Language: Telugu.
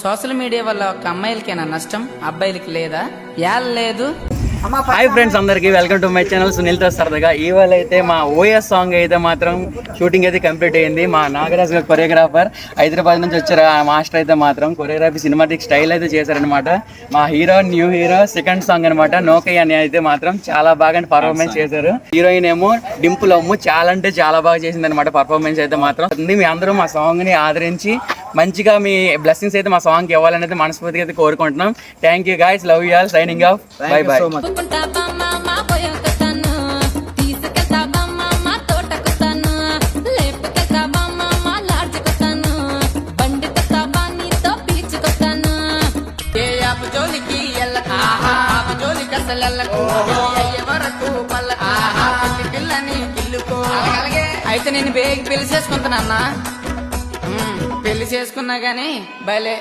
సోషల్ మీడియా వల్ల ఒక అమ్మాయిలకేనా నష్టం, అబ్బాయిలకి లేదా? లేదు. హాయ్ ఫ్రెండ్స్, అందరికి welcome to my channel Sunil తో సరదాగా. ఇవాళ అయితే మా ఓఎస్ సాంగ్ అయితే మాత్రం షూటింగ్ అయితే కంప్లీట్ అయింది. మా నాగరాజ్ గారు కొరియోగ్రాఫర్ హైదరాబాద్ నుంచి వచ్చారు. ఆ మాస్టర్ అయితే మాత్రం కొరియోగ్రఫీ సినిమాటిక్ స్టైల్ అయితే చేశారనమాట. మా hero new hero second song అనమాట నోకయ్య అని అయితే మాత్రం చాలా బాగా పర్ఫార్మెన్స్ చేశారు. హీరోయిన్ ఏమో డింపుల్ అమ్ము చాలా అంటే చాలా బాగా చేసింది అనమాట. పర్ఫార్మెన్స్ అయితే మాత్రం మీ అందరూ మా సాంగ్ ని ఆదరించి మంచిగా మీ బ్లెస్సింగ్స్ అయితే మా సాంగ్ కి ఇవ్వాలని అయితే మనస్ఫూర్తిగా అయితే కోరుకుంటున్నాం. Thank you guys, love you all, signing off, by by. అయితే నేను బేగి పెళ్లి చేసుకుంటున్నా, పెళ్లి చేసుకున్నా గానీ బయలే.